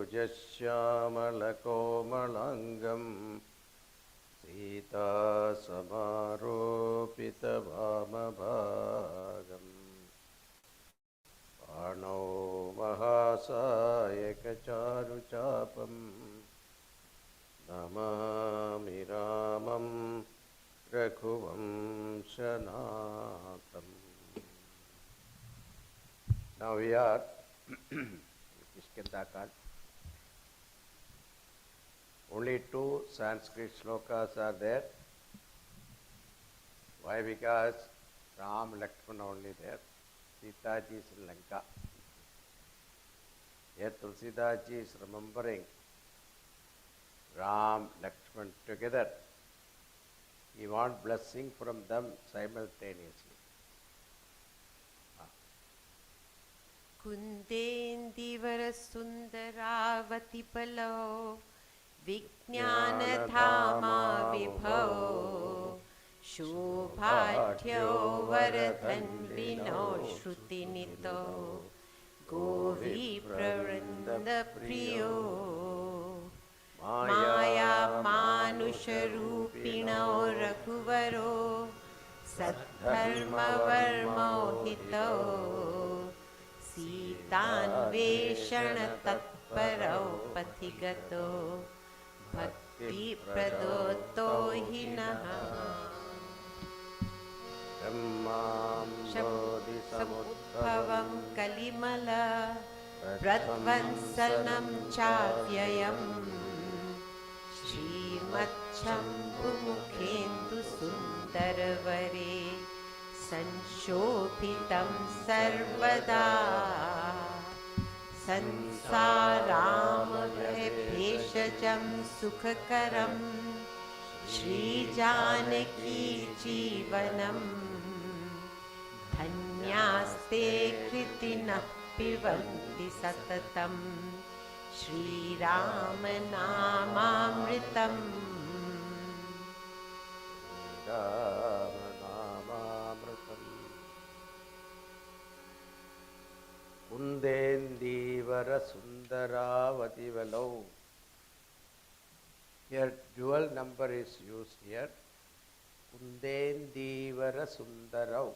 भुजश्यामलकोमलाङ्गं सीतासमारोपितवामभागम् बाणौ महासायकचारुचापं नमामि रामं रघुवंशनाथम्. Now we are Kishkindakan. Only 2 Sanskrit shlokas are there. Why? Because Ram, Lakshmana only there. Sita ji is in Lanka. Here Tulsidas ji is remembering Ram, Lakshmana together. He wants blessing from them simultaneously. Kundendivara sundaravati Vijnanadhama vibhao Shubhatyo varadhanvino shrutinito Govi pravrinda priyo Maya manusharupino raghuvaro Saddharma varmohito Sitanveshana tatparau pathigato Bhakti pradotto hinaha Dhammam Samudbhavam kalimala Pradvansanam chavyayam Srimacchambhumukhendu sundaravare Sanshobhitam sarvada Sansāramabheshajam sukhakaram Shri Janaki Jeevanam Dhanyaste kritinah pivanti satatam Shri Rama Namamritam Kundendivara sundaravativalau. Here dual number is used here. Kundendivara sundarau.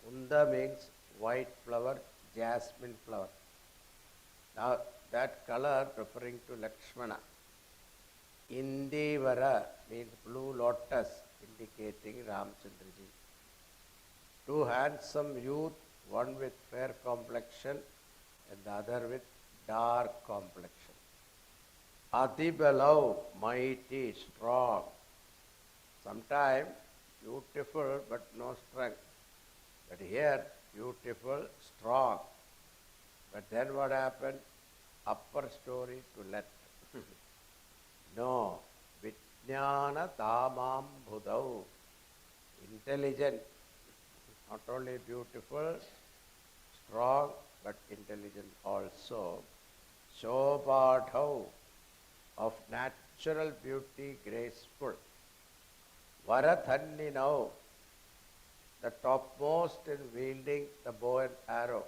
Kunda means white flower, jasmine flower. Now that color referring to Lakshmana. Indivara means blue lotus, indicating Ramchandraji. 2 handsome youth, one with fair complexion and the other with dark complexion. Adibalau, mighty, strong. Sometimes beautiful but no strength. But here, beautiful, strong. But then what happened? Upper story to let. No. Vijnana dhamam bhudau. Intelligent. Not only beautiful, strong, but intelligent also. Shobhadhau, of natural beauty, graceful. Varadhanninau, the topmost in wielding the bow and arrow.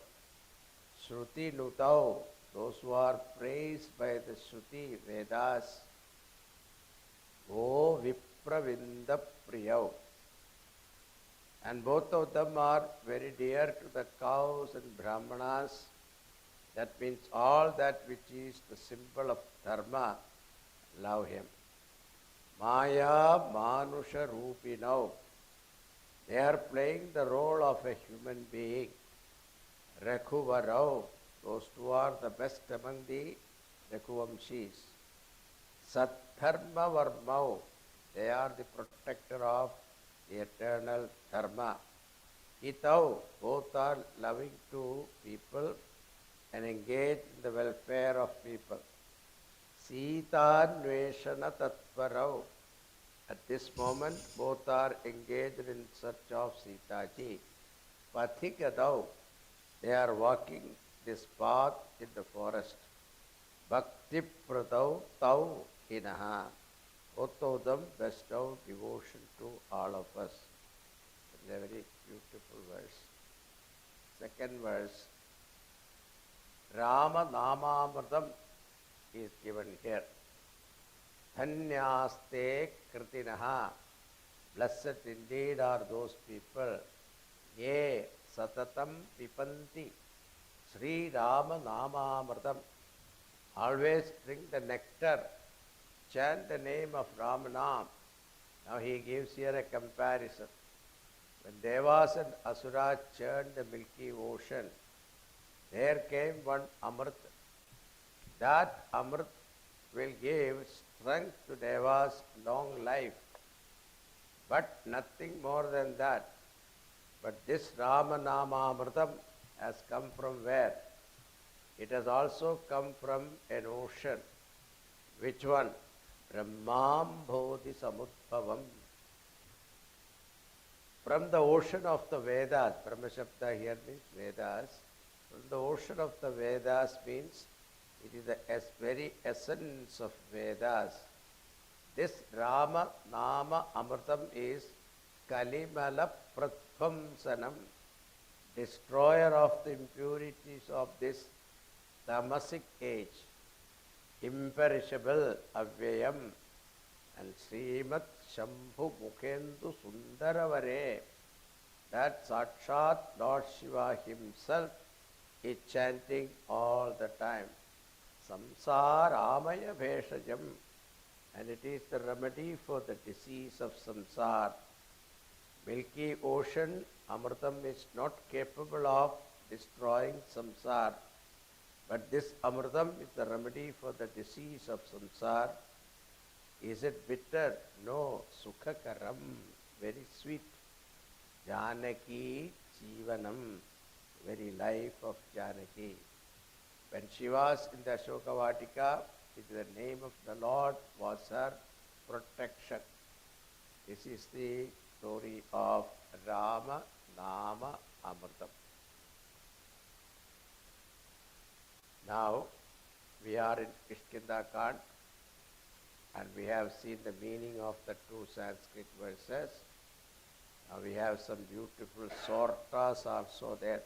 Shruti nutau, those who are praised by the Shruti, Vedas. Go vipravinda priyau. And both of them are very dear to the cows and brahmanas. That means all that which is the symbol of dharma, love him. Maya manusha rupinau. They are playing the role of a human being. Raghuvarau, those who are the best among the Raghuvamshis. Saddharma varmau, they are the protector of the eternal dharma. Hitau, both are loving to people and engaged in the welfare of people. Sitanveshana tatparau. At this moment, both are engaged in search of Sita ji. Pathigadau, they are walking this path in the forest. Bhakti pradau tau hinaha. Both of them bestow devotion to all of us. It's a very beautiful verse. Second verse. Rama Namamritam. is given here. Dhanyaste kritinaha. Blessed indeed are those people. Ye satatam pipanti. Sri Rama Namamritam. Always drink the nectar. Chant the name of Ramanam. Now he gives here a comparison. When Devas and Asuras churned the milky ocean, there came one Amrit. That Amrit will give strength to Devas, long life, but nothing more than that. But this Ramanama Amritam has come from where? It has also come from an ocean. Which one? Brahmam Bodhi Samudbhavam. From the ocean of the Vedas, Brahma Shabda here means Vedas. From the ocean of the Vedas means it is the very essence of Vedas. This Rama Nama Amritam is Kalimala Pratvamsanam, destroyer of the impurities of this tamasic age, imperishable, avyayam, and Srimat Shambhu Mukhendu Sundaravare, that Sakshat Lord Shiva himself is chanting all the time. Samsara Amaya Bheshajam, and it is the remedy for the disease of samsara. Milky ocean, Amritam is not capable of destroying samsara, but this Amritam is the remedy for the disease of samsara. Is it bitter? No. Sukhakaram, very sweet. Janaki Jivanam, very life of Janaki. When she was in the Ashokavatika, the name of the Lord was her protection. This is the story of Rama Nama Amritam. Now, we are in Kishkinda Kand, and we have seen the meaning of the two Sanskrit verses. Now we have some beautiful sortas also there.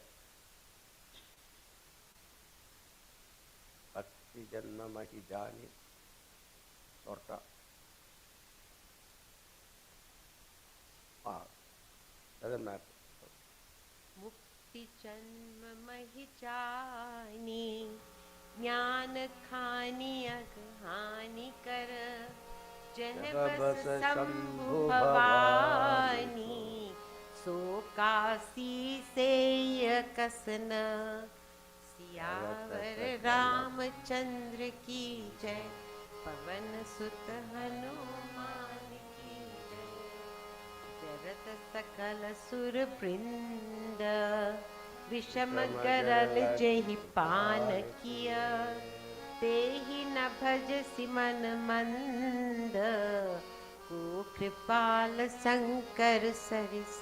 Bhakti Janma Mahijani sorta. Doesn't matter. मुक्ति जन्म महिजानी ज्ञान खानी अगहानी कर जन बस शंभु भवानी सो काशी से कसन सियावर रामचंद्र की जय पवन सुत हनुमान की जय जरत सकल सुर वृंद विषम गरल जेहि पान किया तेहि न भज सिमन मंद को कृपाल शंकर सरिस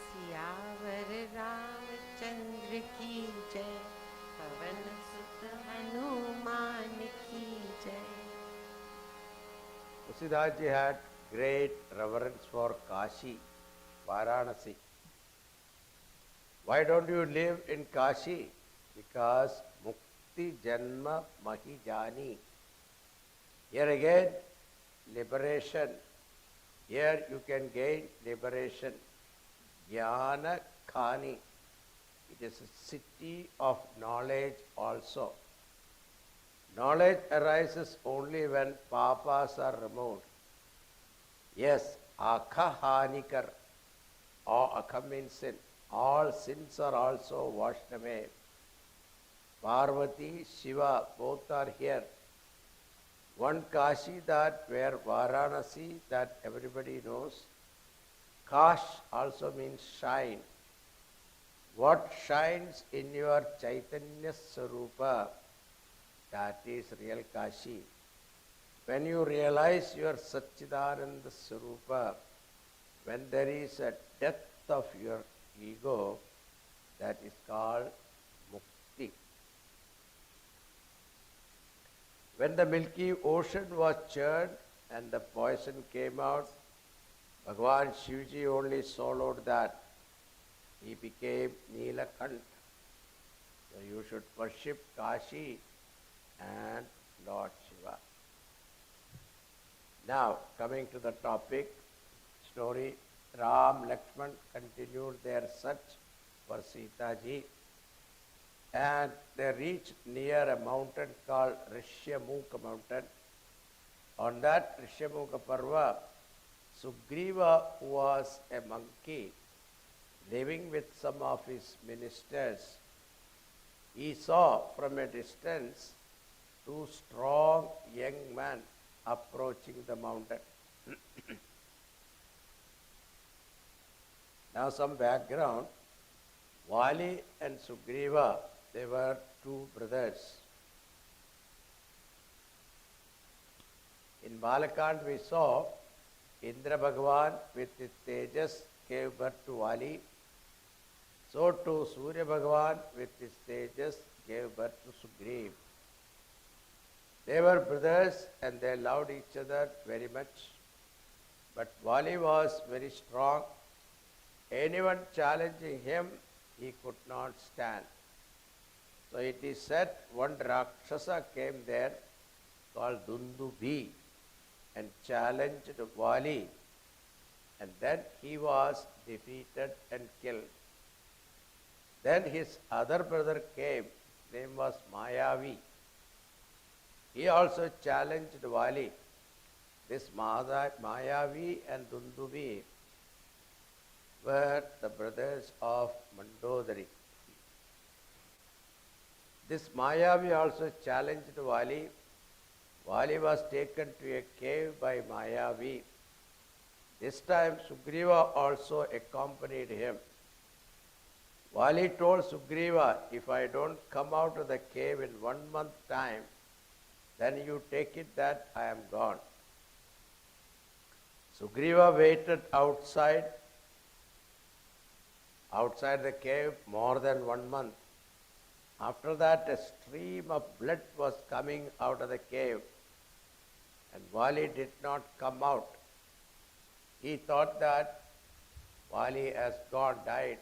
सियावर रामचंद्र की जय पवन सुत हनुमान की जय. Tusidaji had great reverence for Kashi, Varanasi. Why don't you live in Kashi? Because Mukti Janma Mahijani. Here again, liberation. Here you can gain liberation. Jnana Khani. It is a city of knowledge also. Knowledge arises only when papas are removed. Yes, Akha Hanikar. Akha means sin. All sins are also washed away. Parvati, Shiva, both are here. One Kashi that where Varanasi that everybody knows. Kash also means shine. What shines in your Chaitanya Sarupa, that is real Kashi. When you realize your Satchidananda Sarupa, when there is a death of your ego, that is called Mukti. When the milky ocean was churned and the poison came out, Bhagavan Shivji only swallowed that. He became Neelakant. So you should worship Kashi and Lord Shiva. Now, coming to the topic, story, Ram Lakshman continued their search for Sita ji, and they reached near a mountain called Rishyamukha mountain. On that Rishyamukha Parva, Sugriva, who was a monkey living with some of his ministers, he saw from a distance two strong young men approaching the mountain. Now some background. Vali and Sugriva, they were two brothers. In Balakand we saw Indra Bhagavan with his tejas gave birth to Vali. So too Surya Bhagavan with his tejas gave birth to Sugriva. They were brothers and they loved each other very much. But Vali was very strong. Anyone challenging him, he could not stand. So it is said one Rakshasa came there called Dundubi and challenged Vali, and then he was defeated and killed. Then his other brother came, name was Mayavi. He also challenged Vali. This Mayavi and Dundubi were the brothers of Mandodari. This Mayavi also challenged Vali. Vali was taken to a cave by Mayavi. This time Sugriva also accompanied him. Vali told Sugriva, if I don't come out of the cave in 1 month time, then you take it that I am gone. Sugriva waited outside the cave more than 1 month. After that, a stream of blood was coming out of the cave, and Vali did not come out. He thought that Vali has gone, died.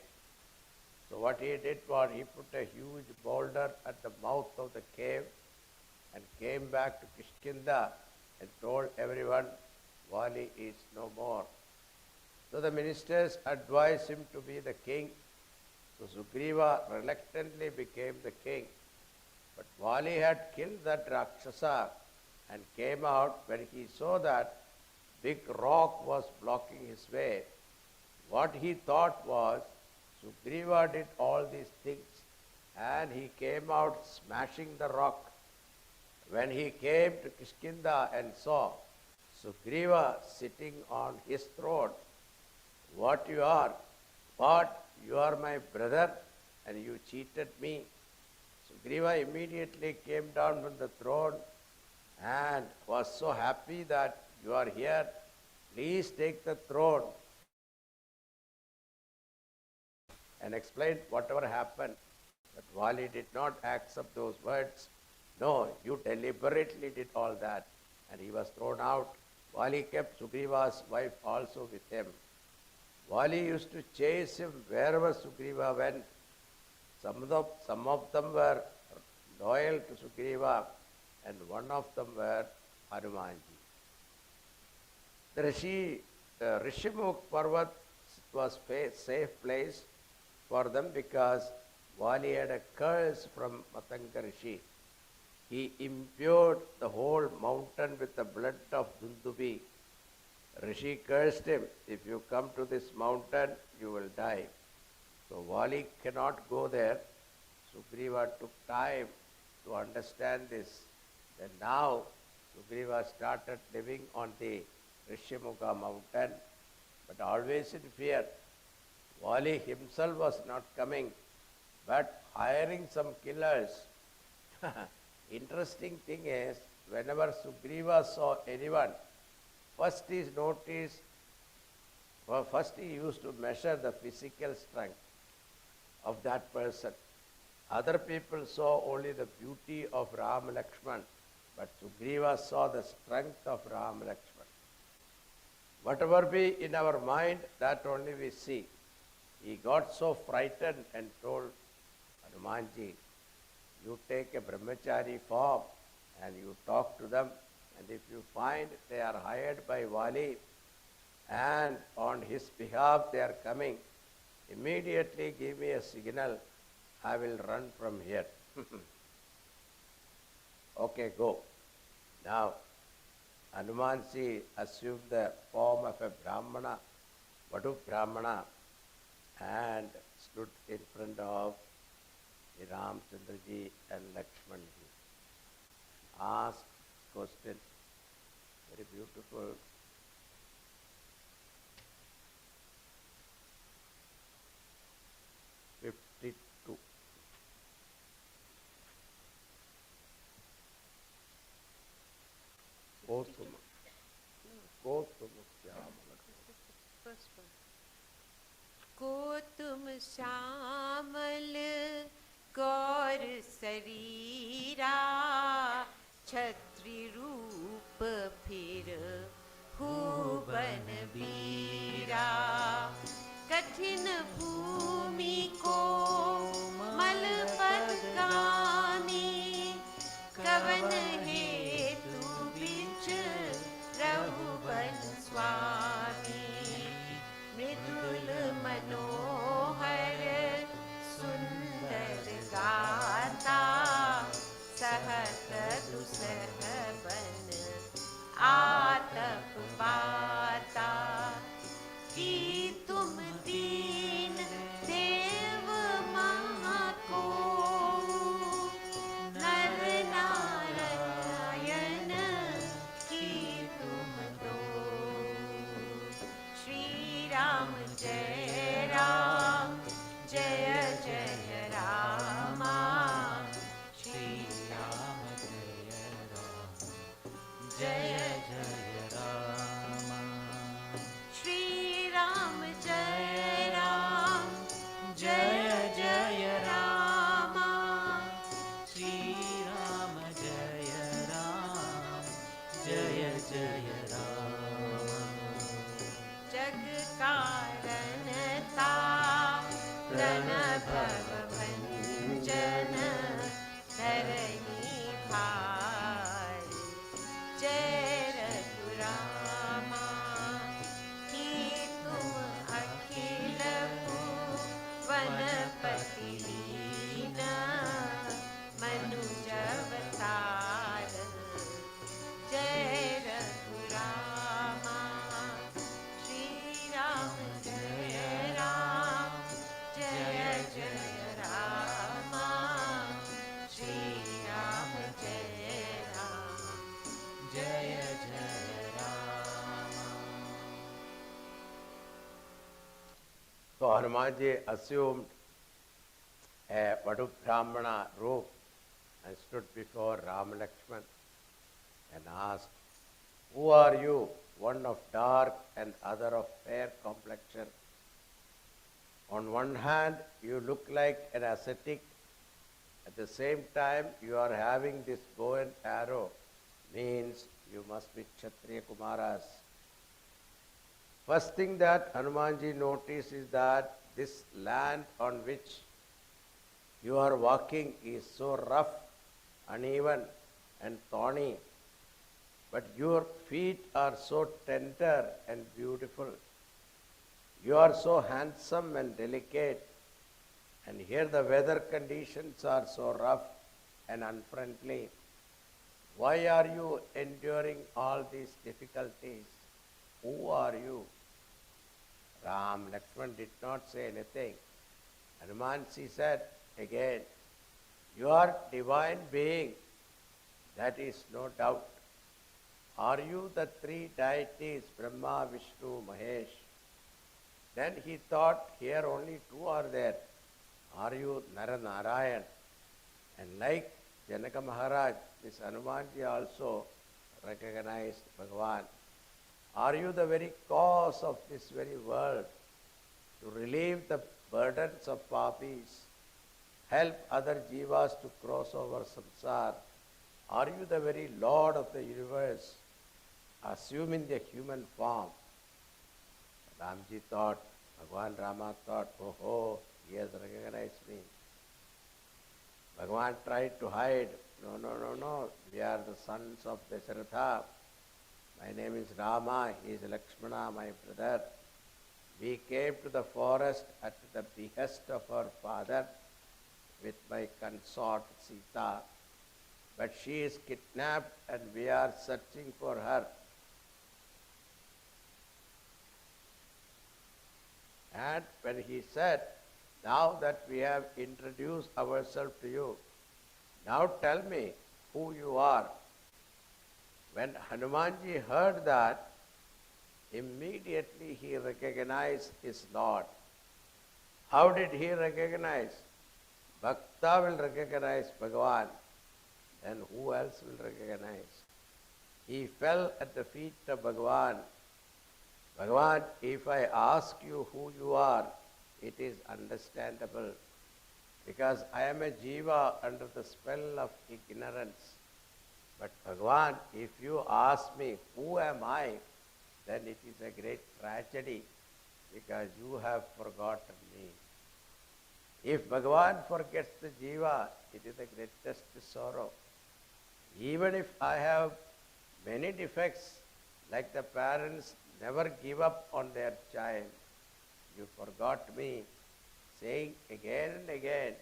So what he did was he put a huge boulder at the mouth of the cave and came back to Kishkinda and told everyone, Vali is no more. So the ministers advised him to be the king. So Sugriva reluctantly became the king. But Vali had killed that Rakshasa and came out when he saw that big rock was blocking his way. What he thought was, Sugriva did all these things and he came out smashing the rock. When he came to Kishkinda and saw Sugriva sitting on his throne, what you are? What? You are my brother and you cheated me. Sugriva immediately came down from the throne and was so happy that you are here. Please take the throne and explain whatever happened. But Vali did not accept those words. No, you deliberately did all that. And he was thrown out. Vali kept Sugriva's wife also with him. Vali used to chase him wherever Sugriva went. Some of them were loyal to Sugriva and one of them were Hanumanji. The Rishyamukha Parvat was a safe place for them because Vali had a curse from Matanga Rishi. He imbued the whole mountain with the blood of Dundubi. Rishi cursed him, if you come to this mountain, you will die. So Vali cannot go there. Sugriva took time to understand this. And now Sugriva started living on the Rishyamukha mountain, but always in fear. Vali himself was not coming, but hiring some killers. Interesting thing is, whenever Sugriva saw anyone, first he used to measure the physical strength of that person. Other people saw only the beauty of Ram Lakshman, but Sugriva saw the strength of Ram Lakshman. Whatever be in our mind, that only we see. He got so frightened and told Hanumanji, you take a brahmachari form and you talk to them, and if you find they are hired by Wali and on his behalf they are coming, immediately give me a signal, I will run from here. Okay, go. Now, Hanumanji assumed the form of a Brahmana, Vadu Brahmana, and stood in front of Ramchandraji and Lakshmanji. Asked question, very beautiful. Gotama. Gotama Syamala. First one. को तुम श्यामल गौर शरीरा छत्री रूप फिर भुवन बीरा कठिन भूमि को मल पद गामी कवन हेतु बिच रघुवन स्वामी मृदुल मनोहर सुंदर गाता सहत दुसह बन आतप पाता कि तुम दीन देव महा नर नारायण की तुम दो श्री राम जय राम जय जय रामा श्री राम जय राम जय जय रामा श्री राम जय राम जय जय रामा श्री राम जय राम जय जय रामा जग कारणता रण भव भंजन धरणी भार जय रघुरामा कि तुम अखिल वनपति लीना मनुज अवतार जय रघुरामा श्री राम जय राम जय जय रामा श्री राम जय राम जय जय Rama So Hanumanji assumed a Vadu Brahmana robe and stood before Ram Lakshman and asked, who are you, one of dark and other of fair complexion? On one hand, you look like an ascetic. At the same time, you are having this bow and arrow, means you must be Kshatriya Kumaras. First thing that Hanumanji noticed is that this land on which you are walking is so rough, uneven, and thorny, but your feet are so tender and beautiful. You are so handsome and delicate, and here the weather conditions are so rough and unfriendly. Why are you enduring all these difficulties? Who are you? Ram Lakshman did not say anything. Hanumanji said again, you are divine being, that is no doubt. Are you the three deities, Brahma, Vishnu, Mahesh? Then he thought, here only two are there. Are you Narayan? And like Janaka Maharaj, this Hanumanji also recognized Bhagavan. Are you the very cause of this very world? To relieve the burdens of papis, help other jivas to cross over samsara. Are you the very Lord of the universe, assuming the human form? Ramji thought, Bhagavan Rama thought, oh, he has recognized me. Bhagavan tried to hide, no, no, no, no, we are the sons of Dasharatha. My name is Rama, he is Lakshmana, my brother. We came to the forest at the behest of our father with my consort Sita. But she is kidnapped and we are searching for her. And when he said, now that we have introduced ourselves to you, now tell me who you are. When Hanumanji heard that, immediately he recognized his Lord. How did he recognize? Bhakta will recognize Bhagavan. Then who else will recognize? He fell at the feet of Bhagavan. Bhagavan, if I ask you who you are, it is understandable. Because I am a jiva under the spell of ignorance. But Bhagavan, if you ask me who am I, then it is a great tragedy because you have forgotten me. If Bhagavan forgets the jiva, it is the greatest sorrow. Even if I have many defects, like the parents never give up on their child, you forgot me. Saying again and again,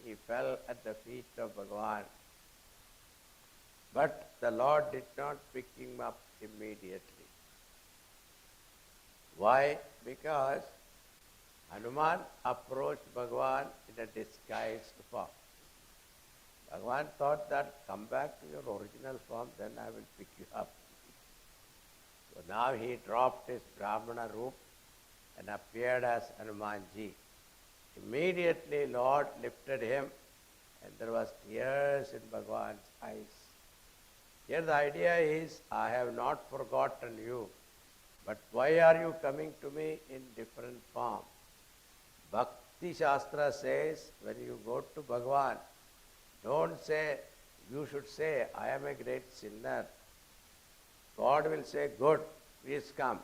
he fell at the feet of Bhagavan. But the Lord did not pick him up immediately. Why? Because Hanuman approached Bhagavan in a disguised form. Bhagavan thought that come back to your original form, then I will pick you up. So now he dropped his Brahmana roop and appeared as Hanumanji. Immediately Lord lifted him and there was tears in Bhagavan's eyes. Here the idea is, I have not forgotten you, but why are you coming to me in different form? Bhakti Shastra says, when you go to Bhagavan, don't say, you should say, I am a great sinner. God will say, good, please come.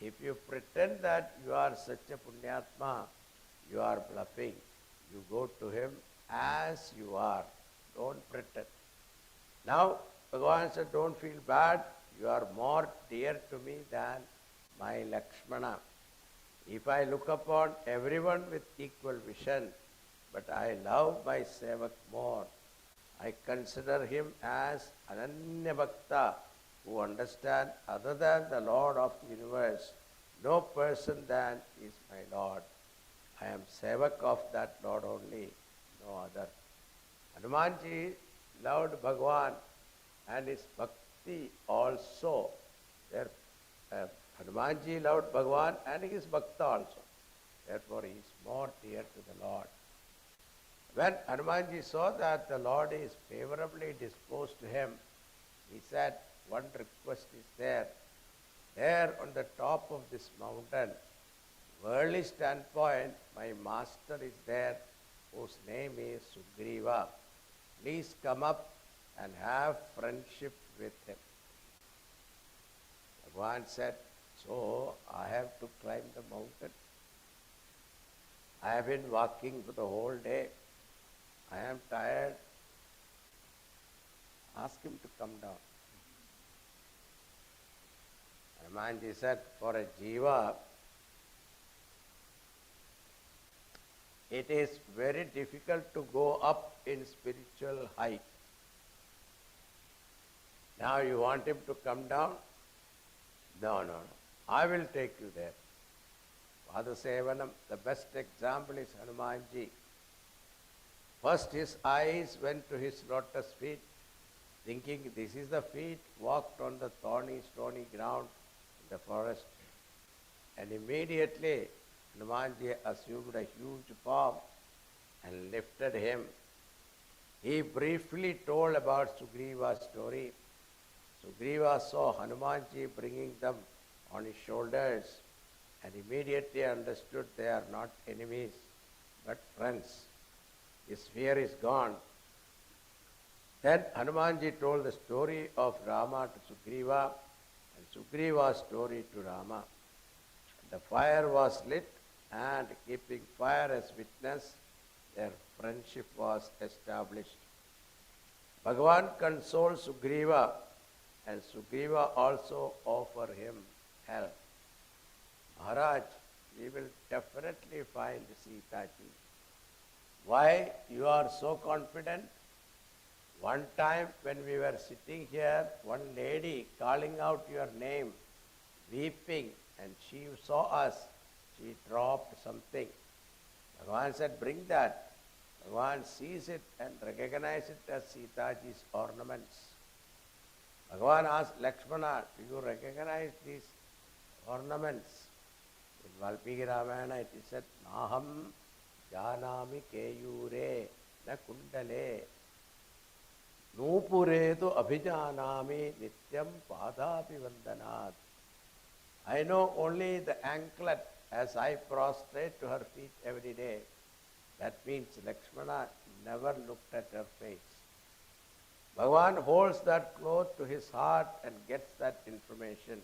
If you pretend that you are such a punyatma, you are bluffing. You go to him as you are. Don't pretend. Now, Bhagavan said, don't feel bad. You are more dear to me than my Lakshmana. If I look upon everyone with equal vision, but I love my Sevak more, I consider him as Ananya Bhakta, who understand other than the Lord of the universe, no person than is my Lord. I am Sevak of that Lord only, no other. Hanumanji loved Bhagavan and his bhakti also. Hanumanji loved Bhagavan and his bhakta also. Therefore, he is more dear to the Lord. When Hanumanji saw that the Lord is favorably disposed to him, he said, one request is there. There on the top of this mountain, worldly standpoint, my master is there, whose name is Sugriva. Please come up and have friendship with him. Bhagavan said, so I have to climb the mountain. I have been walking for the whole day. I am tired. Ask him to come down. Hanumanji said, for a jiva, it is very difficult to go up in spiritual height. Now you want him to come down? No, no, no. I will take you there. Padasevanam, the best example is Hanumanji. First his eyes went to his lotus feet, thinking this is the feet walked on the thorny, stony ground in the forest. And immediately Hanumanji assumed a huge form and lifted him. He briefly told about Sugriva's story. Sugriva saw Hanumanji bringing them on his shoulders and immediately understood they are not enemies but friends. His fear is gone. Then Hanumanji told the story of Rama to Sugriva and Sugriva's story to Rama. The fire was lit and keeping fire as witness, their friendship was established. Bhagavan consoles Sugriva, and Sugriva also offer him help. Maharaj, we will definitely find Sita ji. Why you are so confident? One time when we were sitting here, one lady calling out your name, weeping, and she saw us. She dropped something. Bhagavan said, bring that. Bhagavan sees it and recognizes it as Sita ji's ornaments. Bhagavan asked Lakshmana, do you recognize these ornaments? In Valmiki Ramayana it is said, Naham janami keyure na kundale nupure tu abhijanami nityam padapi vandanat. I know only the anklet as I prostrate to her feet every day. That means Lakshmana never looked at her face. Bhagavan holds that cloth to his heart and gets that information.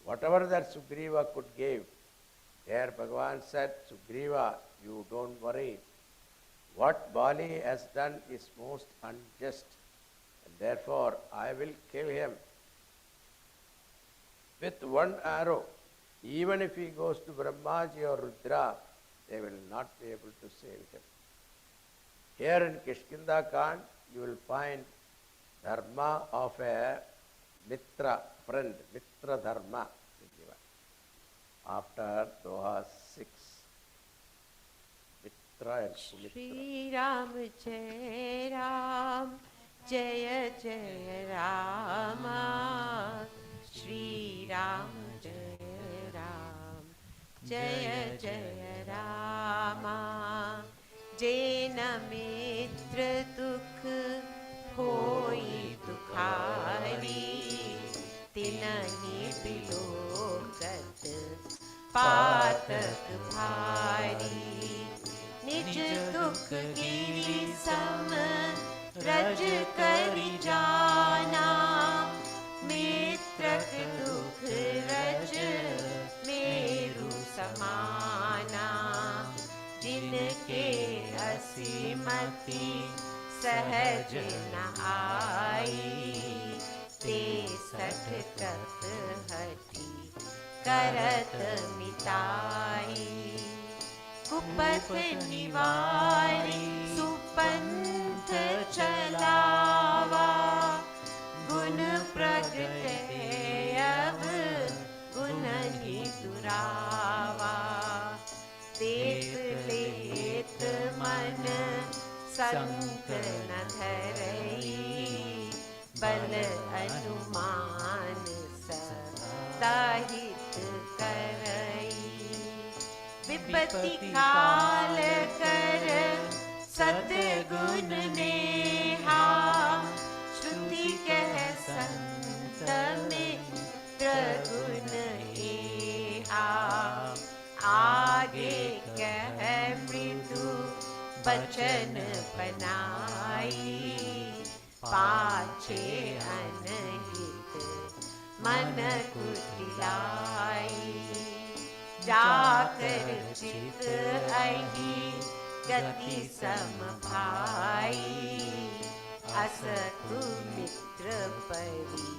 Whatever that Sugriva could give, there Bhagavan said, Sugriva, you don't worry. What Bali has done is most unjust, and therefore I will kill him with one arrow. Even if he goes to Brahmaji or Rudra, they will not be able to save him. Here in Kishkinda Kand, you will find dharma of a mitra, friend, mitra dharma. After Doha 6, Mitra and Sumitra. Shri Ram Jai Ram, Jaya Jaya Rama. Shri Ram Jaya Ram, Jaya Jaya Rama. Jena mitra dukh hoi dukhari, tinahi bilokat पातक भारी निज दुख गिरि सम रज करि जाना मित्रक दुख रज मेरु समाना जिनके असीमति सहज न आई ते सठ तत हटी करत मिताई कुपथ निवारी सुपंथ चलावा गुण प्रगटे अब गुण ही दुरावा देत लेत मन संक न धरई बल अनुमान सहित करई विपत्ति काल कर सद्गुण नेहा श्रुति कह संत मित्र गुण एहा आगे कह मृदु बचन बनाई पाछे अनहित मन कुटिलाई जाकर चित अहि गति सम भाई असतु मित्र परि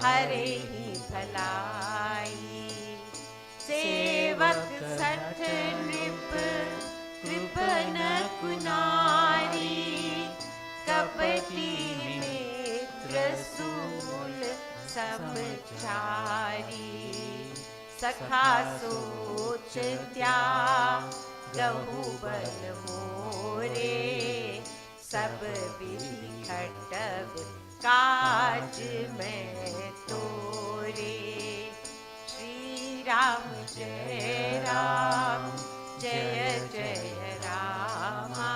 हरे ही भलाई सेवक सठ नृप कृपन कुनारी कपटी मित्र सूल समचारी सखा सोच त्यागहु बल मोरे सब विधि खटब काज में तोरे श्री राम जय राम जय जय रामा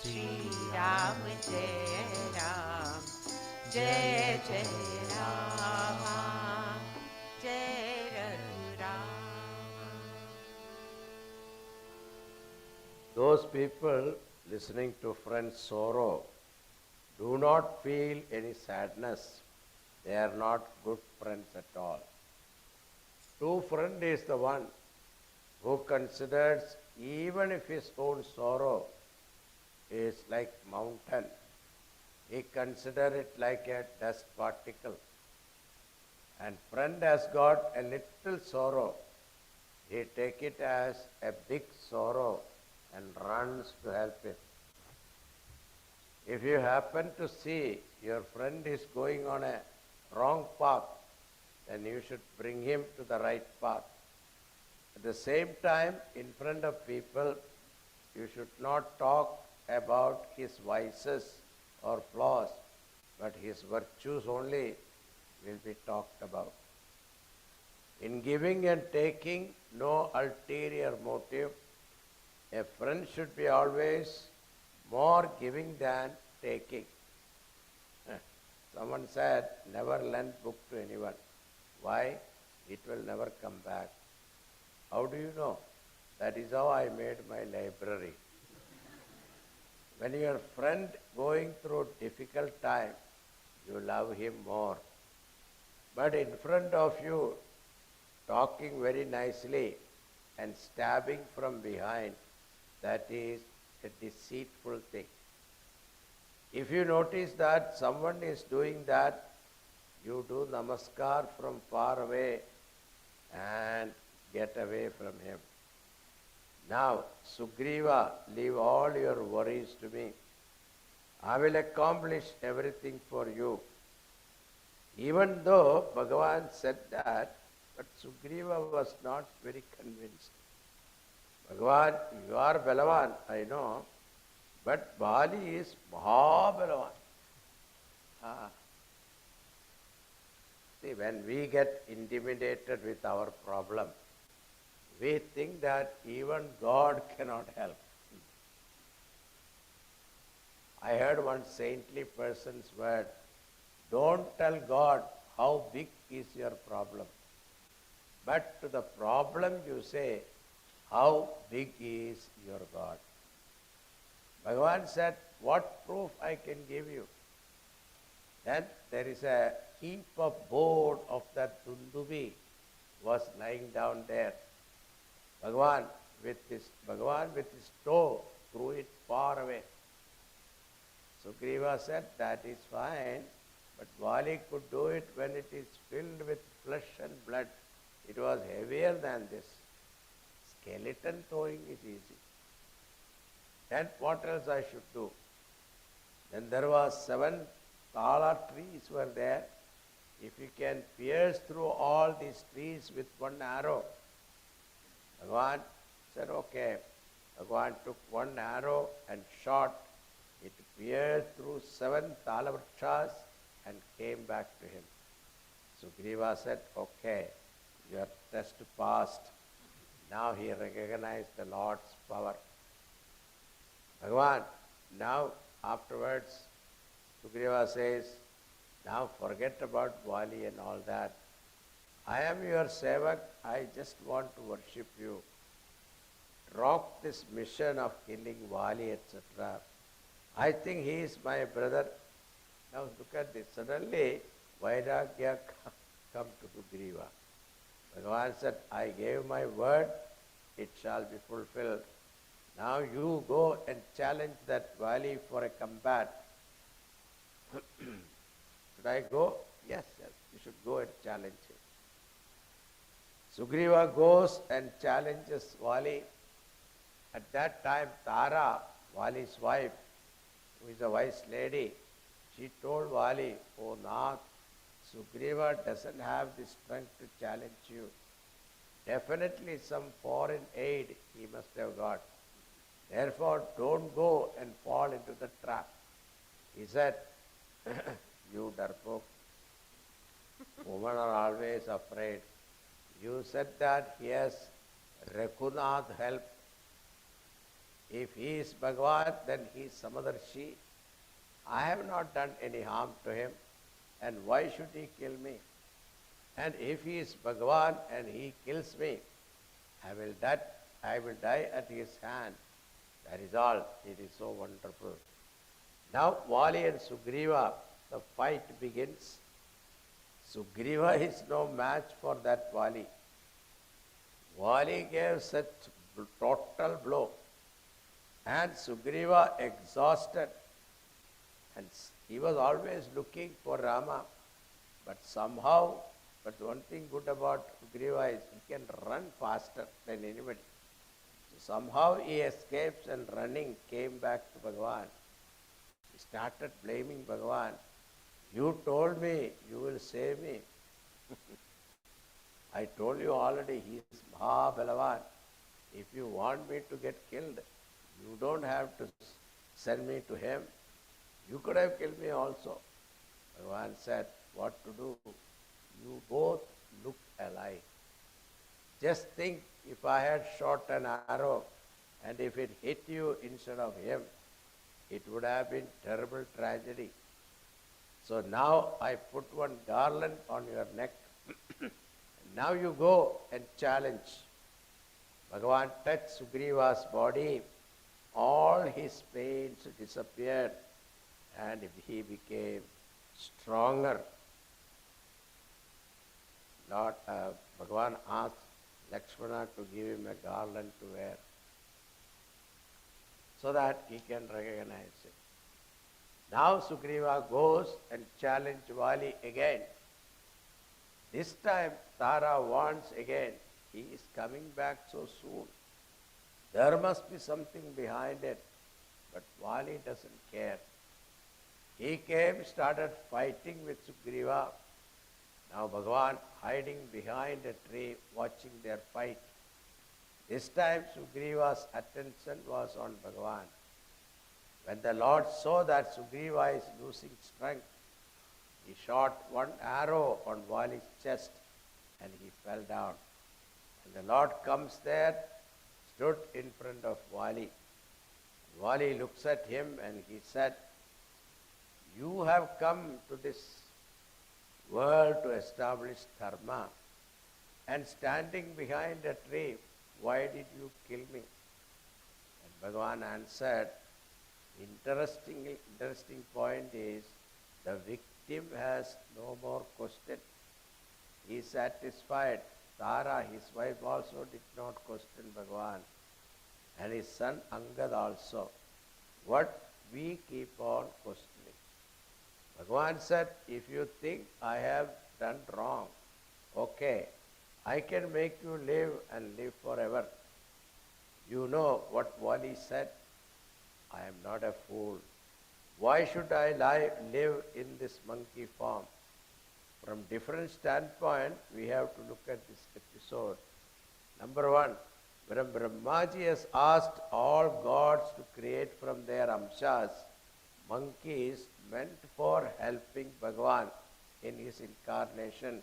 श्री राम जय राम जय जय रामा जय Raghurama. Those people listening to friends' sorrow do not feel any sadness. They are not good friends at all. True friend is the one who considers even if his own sorrow is like mountain, He considers it like a dust particle. And friend has got a little sorrow. He take it as a big sorrow and runs to help him. If you happen to see your friend is going on a wrong path, then you should bring him to the right path. At the same time, in front of people, you should not talk about his vices or flaws, but his virtues only will be talked about. In giving and taking, no ulterior motive. A friend should be always more giving than taking. Someone said, never lend book to anyone. Why? It will never come back. How do you know? That is how I made my library. When your friend going through difficult time, you love him more. But in front of you, talking very nicely and stabbing from behind, that is a deceitful thing. If you notice that someone is doing that, you do namaskar from far away and get away from him. Now, Sugriva, leave all your worries to me. I will accomplish everything for you. Even though Bhagavan said that, but Sugriva was not very convinced. Bhagavan, you are Balavan, I know, but Bali is Mahabalavan. See, when we get intimidated with our problem, we think that even God cannot help. I heard one saintly person's word, don't tell God how big is your problem, but to the problem you say, how big is your God? Bhagavan said, what proof I can give you? Then there is a heap of board of that Dundubi was lying down there. Bhagavan with his toe threw it far away. Sugriva said, that is fine, but Vali could do it when it is filled with flesh and blood. It was heavier than this. Skeleton throwing is easy. Then what else I should do? Then there was 7 tala trees were there. If you can pierce through all these trees with one arrow, Bhagavan said, okay. Bhagavan took one arrow and shot. It pierced through 7 talavrakshas and came back to him. Sugriva said, okay, your test passed. Now he recognized the Lord's power. Bhagavan, now afterwards, Sugriva says, now forget about Vali and all that. I am your sevak, I just want to worship you. Drop this mission of killing Vali, etc. I think he is my brother. Now look at this. Suddenly, Vairagya come to Sugriva. Bhagavan said, I gave my word, it shall be fulfilled. Now you go and challenge that Vali for a combat. Should I go? Yes, you should go and challenge him. Sugriva goes and challenges Vali. At that time, Tara, Vali's wife, who is a wise lady, she told Vali, oh Nath, Sugriva doesn't have the strength to challenge you. Definitely some foreign aid he must have got. Therefore, don't go and fall into the trap. He said, you darpok, women are always afraid. You said that he has Raghunath help. If he is Bhagavan, then he is Samadarshi. I have not done any harm to him, and why should he kill me? And if he is Bhagavan and he kills me, I will die at his hand. That is all. It is so wonderful. Now Vali and Sugriva, the fight begins. Sugriva is no match for that Vali. Vali gave such total blow. And Sugriva exhausted and He was always looking for Rama, but somehow, but one thing good about Sugriva is he can run faster than anybody. So somehow he escapes and running came back to Bhagavan. He started blaming Bhagavan. You told me you will save me. I told you already he is Mahabalavan. If you want me to get killed, you don't have to send me to him. You could have killed me also. Bhagavan said, what to do? You both look alike. Just think if I had shot an arrow and if it hit you instead of him, it would have been terrible tragedy. So now I put one garland on your neck. Now you go and challenge. Bhagavan touched Sugriva's body. All his pains disappeared and he became stronger. Lord, Bhagavan asked Lakshmana to give him a garland to wear so that he can recognize it. Now Sugriva goes and challenges Vali again. This time Tara warns again, he is coming back so soon. There must be something behind it. But Vali doesn't care. He came, started fighting with Sugriva. Now Bhagavan hiding behind a tree, watching their fight. This time Sugriva's attention was on Bhagavan. When the Lord saw that Sugriva is losing strength, he shot one arrow on Vali's chest and he fell down. And the Lord comes there, stood in front of Vali. Vali looks at him and he said, you have come to this world to establish dharma, and standing behind a tree, why did you kill me? And Bhagavan answered, interesting point is, the victim has no more question. He is satisfied. Tara, his wife, also did not question Bhagavan. And his son Angad also. What we keep on questioning. Bhagavan said, if you think I have done wrong, okay, I can make you live and live forever. You know what Vali said? I am not a fool. Why should I live in this monkey form? From different standpoint, we have to look at this episode. Number one, when Brahmaji has asked all gods to create from their amshas monkeys meant for helping Bhagavan in his incarnation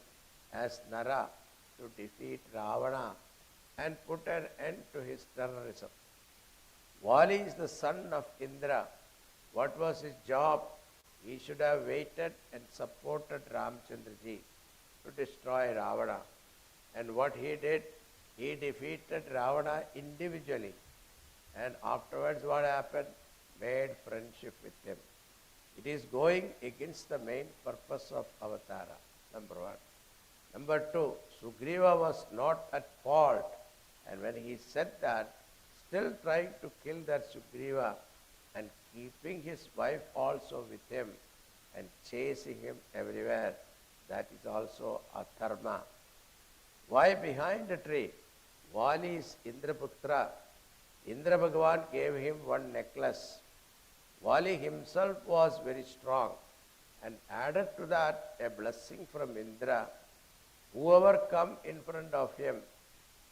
as Nara to defeat Ravana and put an end to his terrorism. Vali is the son of Indra. What was his job? He should have waited and supported Ramchandraji to destroy Ravana. And what he did, he defeated Ravana individually. And afterwards what happened? Made friendship with him. It is going against the main purpose of Avatara, number one. Number two, Sugriva was not at fault. And when he said that, still trying to kill that Sugriva and keeping his wife also with him and chasing him everywhere, that is also atharma. Why behind the tree? Vali is Indraputra. Indra Bhagavan gave him one necklace. Vali himself was very strong, and added to that a blessing from Indra. Whoever come in front of him,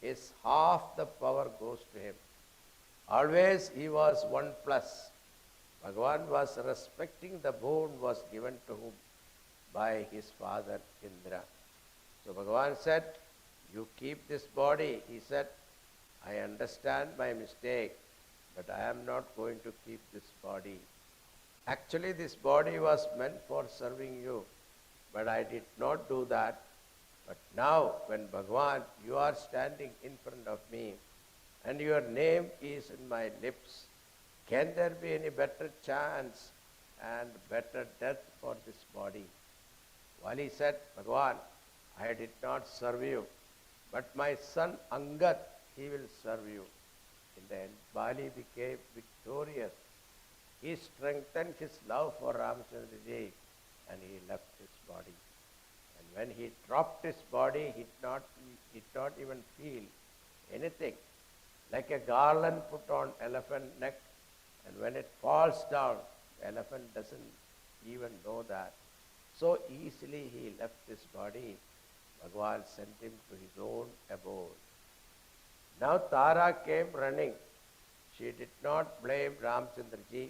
his half the power goes to him. Always he was 1+. Bhagavan was respecting the boon was given to him by his father Indra. So Bhagavan said, you keep this body. He said, I understand my mistake, but I am not going to keep this body. Actually, this body was meant for serving you, but I did not do that. But now, when Bhagavan, you are standing in front of me, and your name is in my lips, can there be any better chance and better death for this body? Vali said, Bhagavan, I did not serve you, but my son Angad, he will serve you. In the end, Vali became victorious. he strengthened his love for Ramchandraji and he left his body. And when he dropped his body, he did not even feel anything. Like a garland put on elephant neck, and when it falls down, the elephant doesn't even know that. So easily he left his body. Bhagavan sent him to his own abode. Now Tara came running. She did not blame Ramchandraji.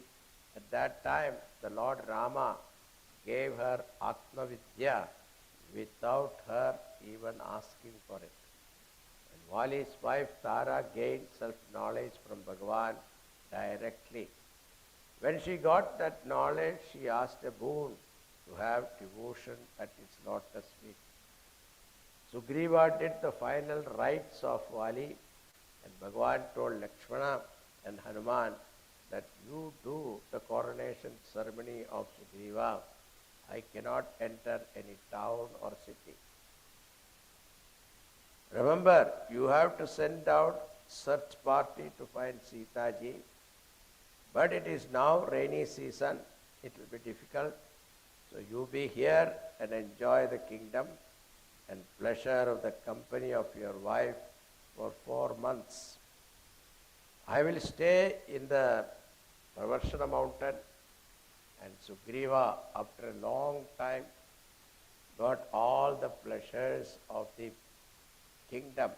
At that time, the Lord Rama gave her Atma Vidya without her even asking for it. And Vali's wife Tara gained self-knowledge from Bhagavan directly. When she got that knowledge, she asked a boon to have devotion at his lotus feet. Sugriva did the final rites of Vali, and Bhagavan told Lakshmana and Hanuman that you do the coronation ceremony of Sugriva. I cannot enter any town or city. Remember, you have to send out search party to find Sita ji. But it is now rainy season. It will be difficult. So you be here and enjoy the kingdom and pleasure of the company of your wife for 4 months. I will stay in the Pravarshana mountain, and Sugriva, after a long time, got all the pleasures of the kingdom.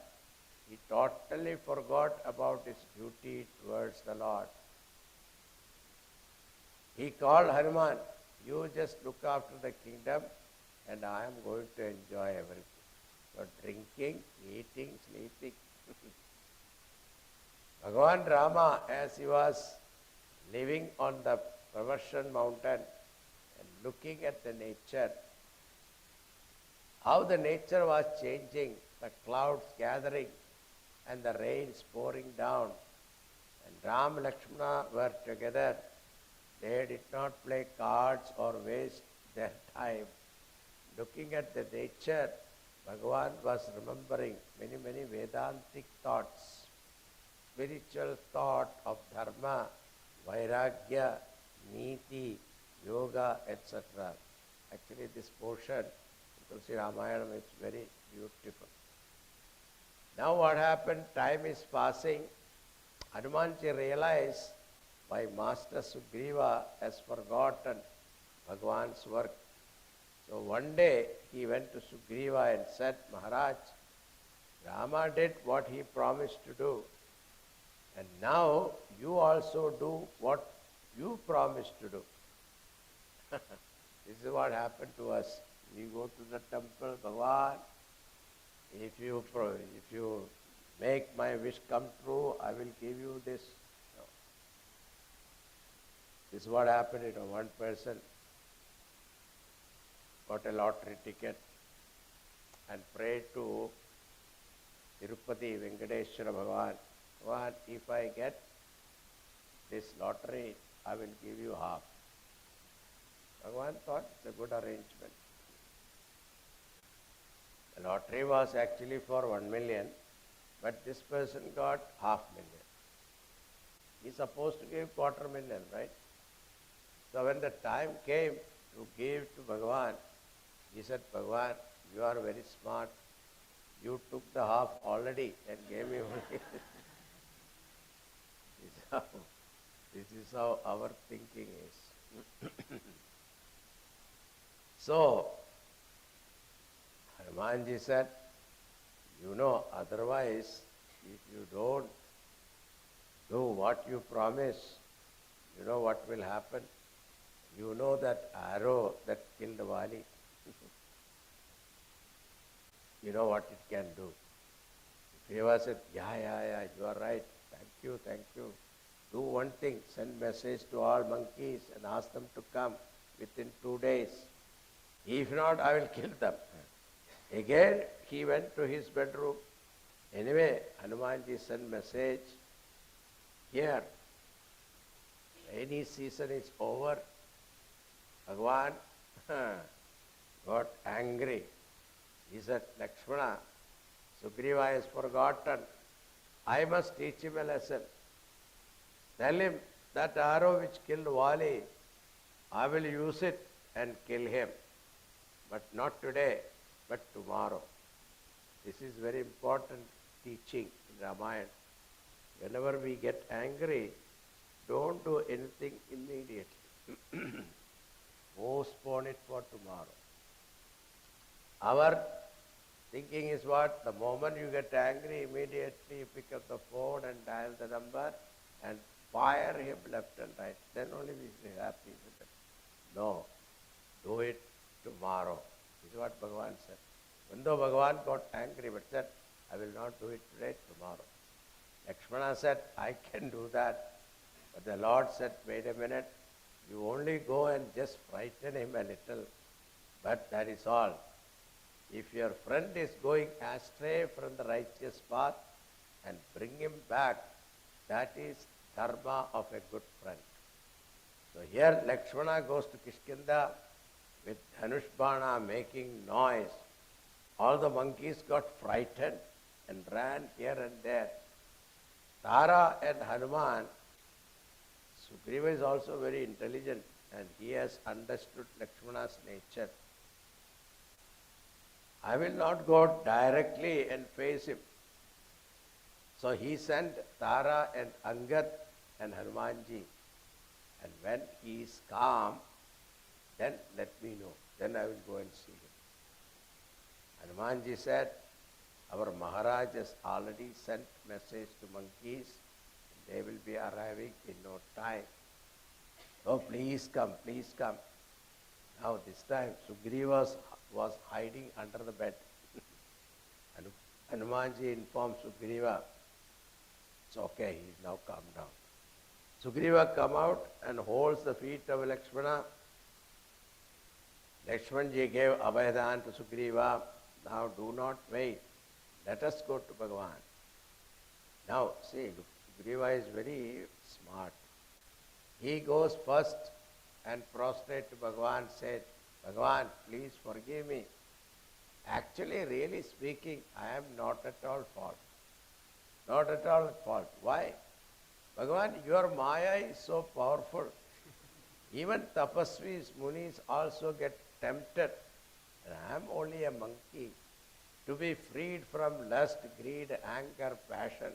He totally forgot about his duty towards the Lord. He called Hanuman, you just look after the kingdom and I am going to enjoy everything. So drinking, eating, sleeping. Bhagavan Rama, as he was living on the Pravarsan mountain and looking at the nature, how the nature was changing, the clouds gathering and the rains pouring down, and Ram and Lakshmana were together. They did not play cards or waste their time. Looking at the nature, Bhagavan was remembering many Vedantic thoughts, spiritual thought of dharma, vairagya, niti, yoga, etc. Actually, this portion, you see Ramayana, is very beautiful. Now what happened? Time is passing. Hanumanji realized my master Sugriva has forgotten Bhagavan's work. So one day he went to Sugriva and said, Maharaj, Rama did what he promised to do. And now you also do what you promised to do. This is what happened to us. We go to the temple, Bhagavan, if you make my wish come true, I will give you this. No. This is what happened. One person got a lottery ticket and prayed to Tirupati Venkateshwara Bhagavan. Bhagavan, if I get this lottery, I will give you half. Bhagavan thought it's a good arrangement. The lottery was actually for 1 million, but this person got 500,000. He's supposed to give 250,000, right? So when the time came to give to Bhagavan, he said, Bhagavan, you are very smart. You took the half already and gave me only. This is how our thinking is. So, Hanumanji said, otherwise, if you don't do what you promise, you know what will happen? You know that arrow that killed Vali. You know what it can do. If Deva said, yeah, you are right. Thank you. Do one thing, send message to all monkeys and ask them to come within 2 days. If not, I will kill them. Again, he went to his bedroom. Anyway, Hanumanji sent message, here, rainy season is over. Bhagavan got angry. He said, Lakshmana, Sugriva has forgotten. I must teach him a lesson. Tell him that arrow which killed Wali, I will use it and kill him. But not today, but tomorrow. This is very important teaching in Ramayana. Whenever we get angry, don't do anything immediately. Postpone it for tomorrow. Our thinking is what? The moment you get angry, immediately you pick up the phone and dial the number and fire him left and right. Then only we will be happy with it. No, do it tomorrow. This is what Bhagavan said. Even though Bhagavan got angry, but said, I will not do it today, tomorrow. Lakshmana said, I can do that. But the Lord said, wait a minute, you only go and just frighten him a little. But that is all. If your friend is going astray from the righteous path and bring him back, that is dharma of a good friend. So here Lakshmana goes to Kishkinda with Dhanushbana making noise. All the monkeys got frightened and ran here and there. Tara and Hanuman, Sugriva is also very intelligent and he has understood Lakshmana's nature. I will not go directly and face him. So he sent Tara and Angad and Hanumanji. And when he is calm, then let me know. Then I will go and see him. Hanumanji said, our Maharaj has already sent message to monkeys. They will be arriving in no time. Oh, please come, please come. Now this time Sugriva was hiding under the bed. Hanumanji informed Sugriva, it's okay, he is now calmed down. Sugriva come out and holds the feet of Lakshmana. Lakshmanji gave Abhayadan to Sugriva. Now do not wait. Let us go to Bhagavan. Now see, Sugriva is very smart. He goes first and prostrate to Bhagavan, said, Bhagavan, please forgive me. Actually, really speaking, I am not at all fault. Not at all at fault. Why? Bhagavan, your Maya is so powerful. Even tapasvis, munis also get tempted. And I am only a monkey. To be freed from lust, greed, anger, passion.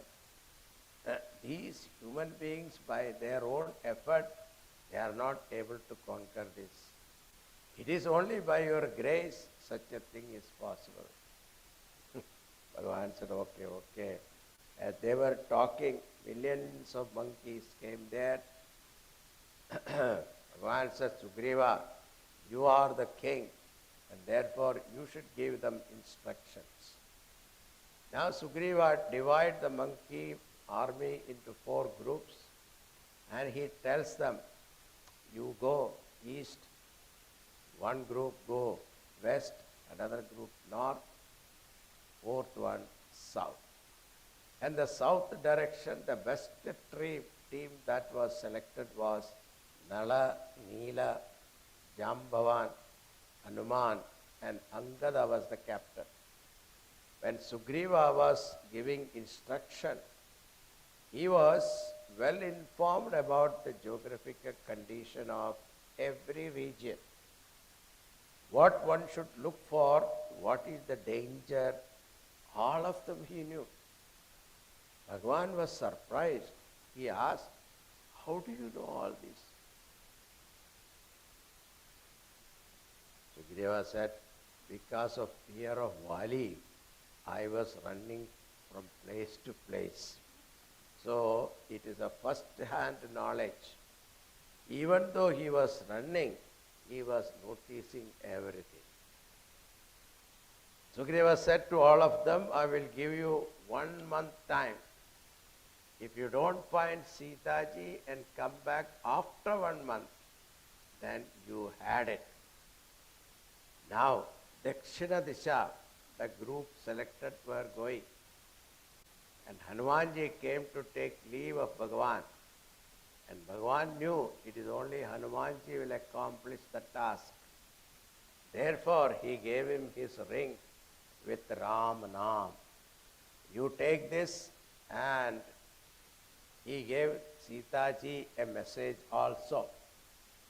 These human beings, by their own effort, they are not able to conquer this. It is only by your grace such a thing is possible. Bhagavan said, okay, okay. As they were talking, millions of monkeys came there. Bhagavan said, Sugriva, you are the king, and therefore you should give them instructions. Now Sugriva divide the monkey army into 4 groups, and he tells them, you go east, one group go west, another group north, 4th one south. And the south direction, the best team that was selected was Nala, Neela, Jambavan, Hanuman, and Angada was the captain. When Sugriva was giving instruction, he was well informed about the geographical condition of every region. What one should look for, what is the danger, all of them he knew. Bhagavan was surprised. He asked, how do you know all this? Sugriva said, because of fear of Wali, I was running from place to place. So it is a first-hand knowledge. Even though he was running, he was noticing everything. Sugriva said to all of them, I will give you 1 month time. If you don't find Sitaji and come back after 1 month, then you had it. Now, Dakshina Disha, the group selected were going. And Hanumanji came to take leave of Bhagavan. And Bhagavan knew it is only Hanumanji will accomplish the task. Therefore, he gave him his ring with Ram Naam. You take this, and he gave Sita ji a message also.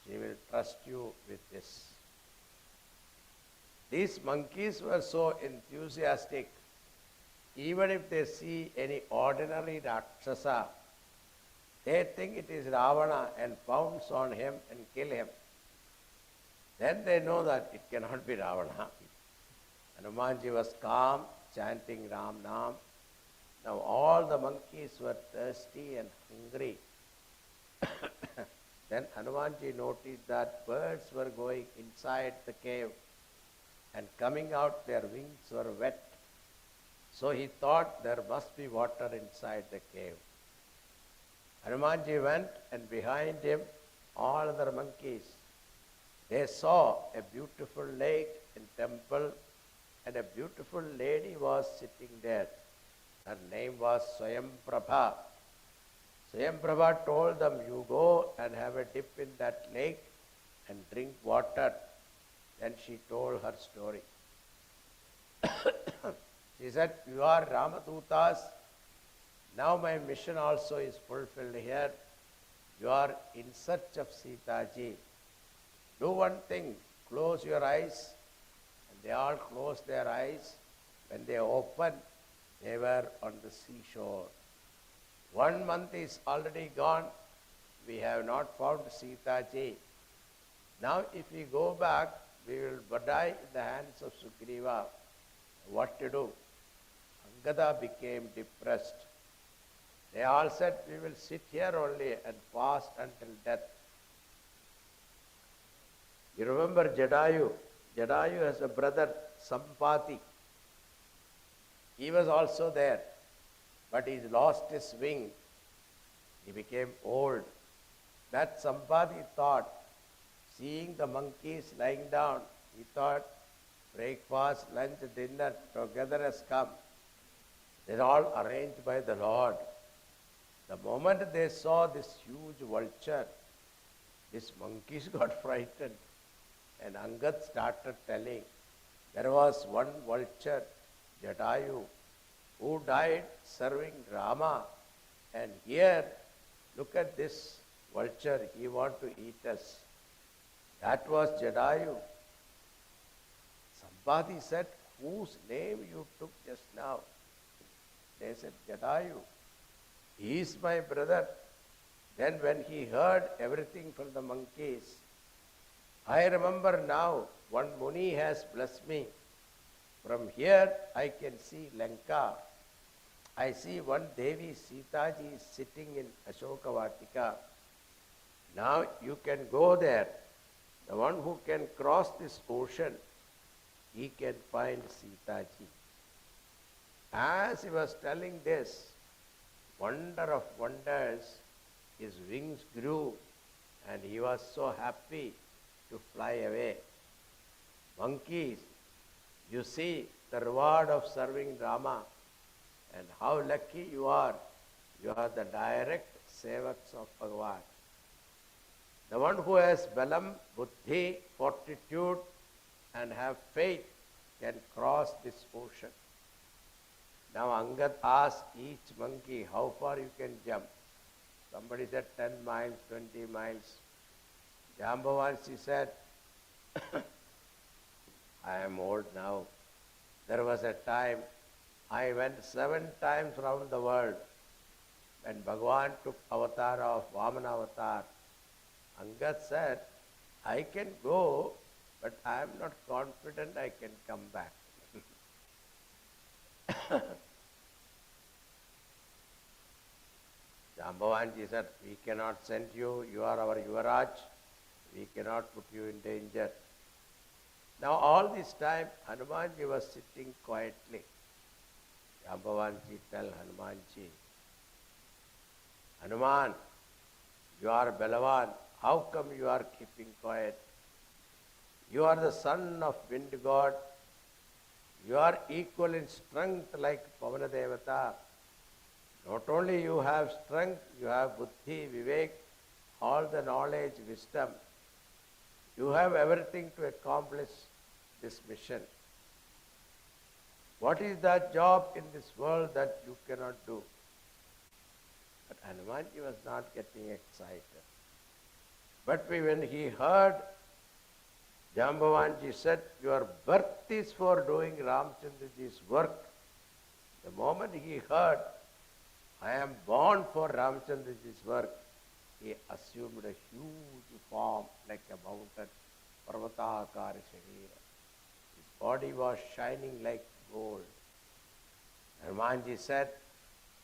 She will trust you with this. These monkeys were so enthusiastic. Even if they see any ordinary Rakshasa, they think it is Ravana and pounce on him and kill him. Then they know that it cannot be Ravana. Hanumanji was calm, chanting Ram Nam. Now all the monkeys were thirsty and hungry. Then Hanumanji noticed that birds were going inside the cave and coming out, their wings were wet. So he thought there must be water inside the cave. Hanumanji went, and behind him all other monkeys. They saw a beautiful lake and temple, and a beautiful lady was sitting there. Her name was Swayamprabha. Swayamprabha told them, you go and have a dip in that lake and drink water. Then she told her story. She said, you are Ramadutas. Now my mission also is fulfilled here. You are in search of Sita ji. Do one thing, close your eyes. And they all closed their eyes. When they opened, they were on the seashore. 1 month is already gone. We have not found Sita ji. Now if we go back, we will die in the hands of Sugriva. What to do? Angada became depressed. They all said, we will sit here only and fast until death. You remember Jadayu? Jadayu has a brother, Sampati. He was also there, but he lost his wing. He became old. That Sampati thought, seeing the monkeys lying down, he thought, breakfast, lunch, dinner together has come. They're all arranged by the Lord. The moment they saw this huge vulture, these monkeys got frightened. And Angad started telling, there was one vulture, Jatayu, who died serving Rama. And here, look at this vulture, he wants to eat us. That was Jatayu. Somebody said, whose name you took just now? They said, Jatayu. He is my brother. Then when he heard everything from the monkeys, I remember now, one Muni has blessed me. From here I can see Lanka. I see one Devi Sitaji is sitting in Ashokavatika. Now you can go there. The one who can cross this ocean, he can find Sitaji. As he was telling this, wonder of wonders, his wings grew and he was so happy to fly away. Monkeys, you see the reward of serving Rama and how lucky you are. You are the direct sevaks of Bhagavan. The one who has balam, buddhi, fortitude and have faith can cross this ocean. Now Angad asked each monkey, how far you can jump? Somebody said 10 miles, 20 miles. Jambavanshi said, I am old now. There was a time I went 7 times round the world. When Bhagavan took avatar of Vamana avatar, Angad said, I can go, but I am not confident I can come back. Jambavanji said, we cannot send you, you are our Yuvaraj, we cannot put you in danger. Now all this time, Hanumanji was sitting quietly. Jambavanji tell Hanumanji, Hanuman, you are Balavan, how come you are keeping quiet? You are the son of wind god. You are equal in strength like Pavana Devata. Not only you have strength, you have buddhi, vivek, all the knowledge, wisdom. You have everything to accomplish this mission. What is that job in this world that you cannot do? But Hanumanji was not getting excited. But when he heard, Jambavanji said, your birth is for doing Ramchandraji's work. The moment he heard, I am born for Ramchandraji's work, he assumed a huge form like a mountain, Parvatakara Sharira. His body was shining like gold. Hanumanji said,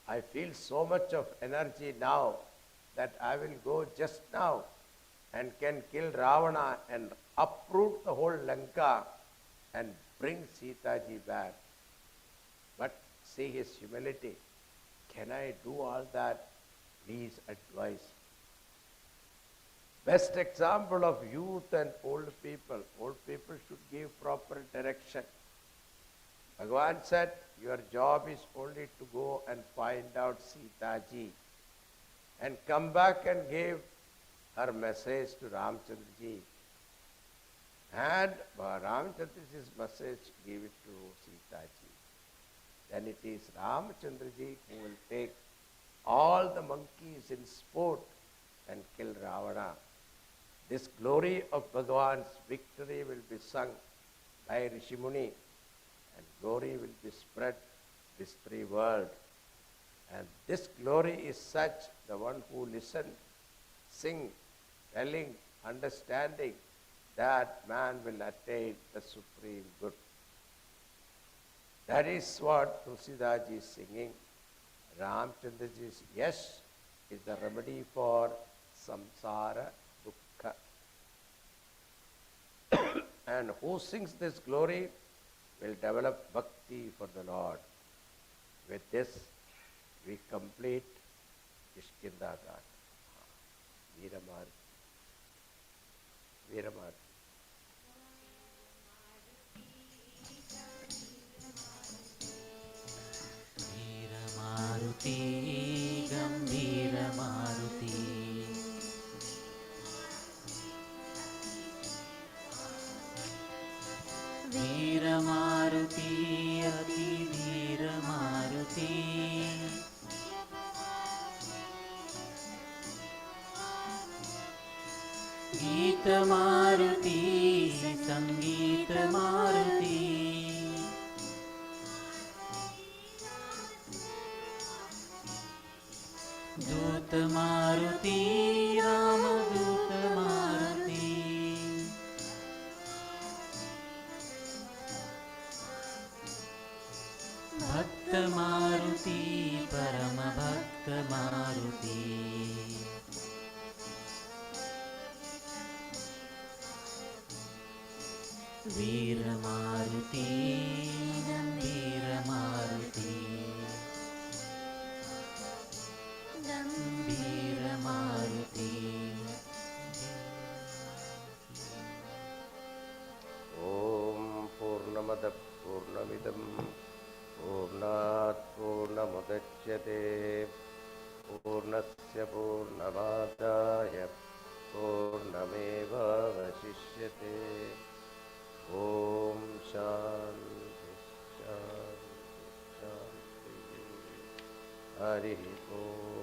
I feel so much of energy now that I will go just now and can kill Ravana and uproot the whole Lanka and bring Sita ji back. But see his humility. Can I do all that? Please advise. Best example of youth and old people. Old people should give proper direction. Bhagavan said, your job is only to go and find out Sita ji and come back and give her message to Ramchandra ji. And Ramchandraji's message, give it to Sita ji. Then it is Ramchandra ji who will take all the monkeys in sport and kill Ravana. This glory of Bhagavan's victory will be sung by Rishimuni, and glory will be spread this three world. And this glory is such, the one who listens, sing, telling, understanding, that man will attain the supreme good. That is what Tulsidaji is singing. Ramchandraji's yes is the remedy for samsara dukkha. And who sings this glory will develop bhakti for the Lord. With this, we complete Kishkinda Ghat. Veeramar. Veeramar. Maruti, Gambhira Maruti. Veera Maruti, Ati Veera Maruti. Geeta Maruti, Sangeeta Maruti. दूत मारुति राम दूत मारुति भक्त मारुति परम भक्त मारुति वीर मारुति गंभीर मारुति गंभीर Maruti Om Purnamada Purnamidam Purnat Purnamudachyate Purnasya Purnamadaya Purnameva Vasishyate Om Shanti Shanti Shanti Hari Om